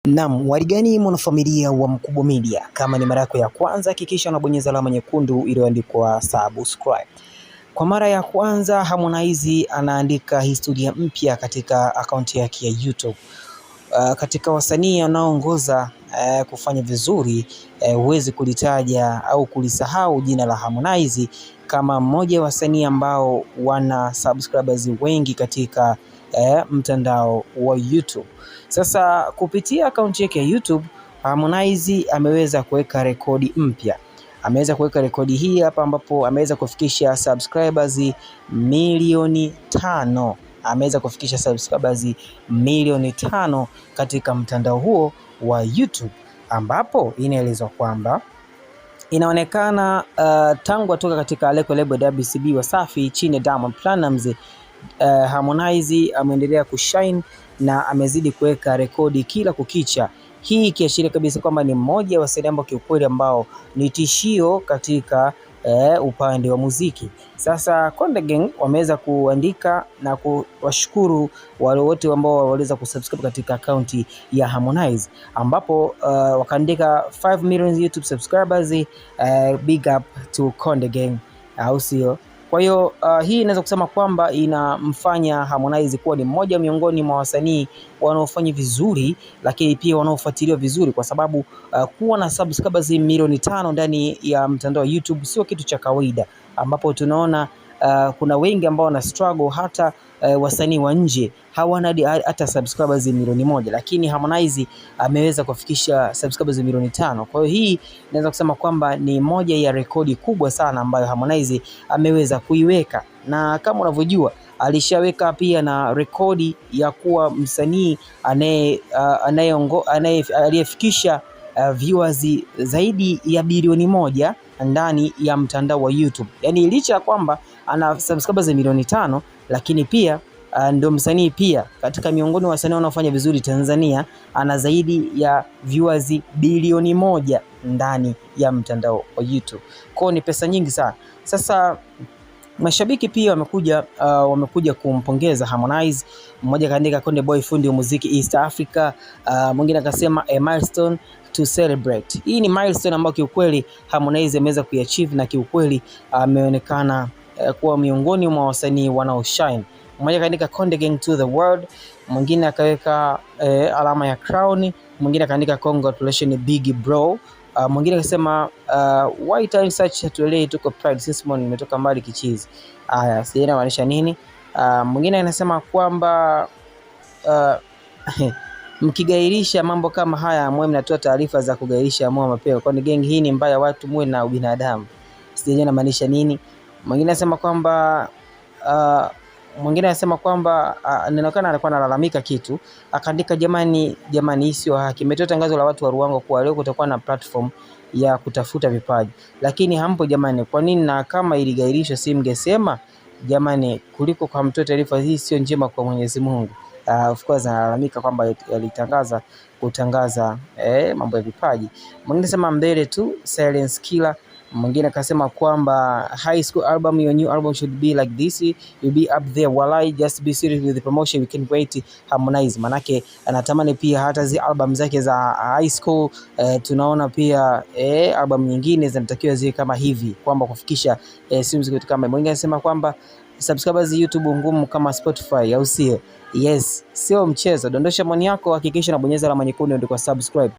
Naam, warigani mwanafamilia wa Mkubwa Media, kama ni mara yako ya kwanza hakikisha unabonyeza alama nyekundu iliyoandikwa subscribe. Kwa mara ya kwanza Harmonize anaandika historia mpya katika akaunti yake ya YouTube. Katika wasanii wanaoongoza kufanya vizuri, huwezi kulitaja au kulisahau jina la Harmonize kama mmoja wa wasanii ambao wana subscribers wengi katika mtandao wa YouTube. Sasa kupitia akaunti yake ya YouTube, Harmonize ameweza kuweka rekodi mpya. Ameweza kuweka rekodi hii hapa ambapo ameweza kufikisha subscribers milioni 5. Ameweza kufikisha subscribers milioni 5 katika mtandao huo wa YouTube, ambapo inaelezwa kwamba inaonekana tangu atoka katika lebo WCB Wasafi chini ya Diamond Platnumz, Harmonize ameendelea kushine na amezidi kuweka rekodi kila kukicha. Hii ikiashiria kabisa kwamba ni mmoja wa wasanii ambao kiukweli ambao ni tishio katika upande wa muziki. Sasa Konde Gang wameweza kuandika na kuwashukuru wale wote ambao waliweza kusubscribe katika akaunti ya Harmonize, ambapo wakaandika 5 million YouTube subscribers, big up to Konde Gang, au sio? Kwa hiyo hii inaweza kusema kwamba inamfanya Harmonize kuwa ni mmoja miongoni mwa wasanii wanaofanya vizuri, lakini pia wanaofuatiliwa vizuri, kwa sababu kuwa na subscribers milioni 5 ndani ya mtandao wa YouTube sio kitu cha kawaida, ambapo tunaona kuna wengi ambao wana struggle, hata wasanii wa nje hawana hata subscribers milioni 1, lakini Harmonize ameweza kufikisha subscribers milioni 5. Kwa hiyo hii naweza kusema kwamba ni moja ya rekodi kubwa sana ambayo Harmonize ameweza kuiweka, na kama unavyojua alishaweka pia na rekodi ya kuwa msanii aliyefikisha viewers zaidi ya bilioni 1 ndani ya mtandao wa YouTube. Yaani licha ya kwamba ana subscribers milioni 5, lakini pia ndio msanii pia katika miongoni wa wasanii wanaofanya vizuri Tanzania, ana zaidi ya viewers bilioni 1 ndani ya mtandao wa YouTube. Kwa ni pesa nyingi sana. Sasa mashabiki pia wamekuja kumpongeza Harmonize. Mmoja kaandika Konde Boy fundi wa muziki East Africa, mwingine akasema a milestone to celebrate. Hii ni milestone ambayo kiukweli Harmonize ameweza kuachieve, na kiukweli ameonekana kuwa miongoni mwa wasanii wanaoshine. Mmoja kaandika Konde Gang to the world, mwingine akaweka alama ya crown, mwingine kaandika congratulations big bro, mwingine akasema why time such atuelei tuko pride since morning nimetoka mbali kichizi. Haya, sijaona maanisha nini. Mwingine anasema kwamba mkigairisha mambo kama haya mwe mnatoa taarifa za kugairisha mwa mapeo. Konde Gang hii ni mbaya, watu mwe na ubinadamu. Sijaona maanisha nini. Mwingine anasema kwamba ninaonekana alikuwa analalamika kitu, akaandika jamani hii sio haki. Imetoa tangazo la watu wa Ruangwa kuwa leo kutakuwa na platform ya kutafuta vipaji, lakini hampo jamani. Kwa nini? Na kama iligairishwa si mngesema jamani, kuliko kwa mtoa taarifa hii sio njema kwa Mwenyezi Mungu. Of course analalamika kwamba alitangaza kutangaza mambo ya vipaji. Mwingine sema mbele tu silence killer. Mwingine akasema kwamba high school album, your new album should be like this, you be up there, walai just be serious with the promotion, we can wait. Harmonize manake anatamani pia hata zi album zake za high school tunaona pia album nyingine zinatakiwa ziwe kama hivi, kwamba kufikisha simu kitu kama. Mwingine anasema kwamba subscribers YouTube ngumu kama Spotify, au sio? Yes, sio mchezo. Dondosha maoni yako, hakikisha unabonyeza alama nyekundu ndio kwa subscribe.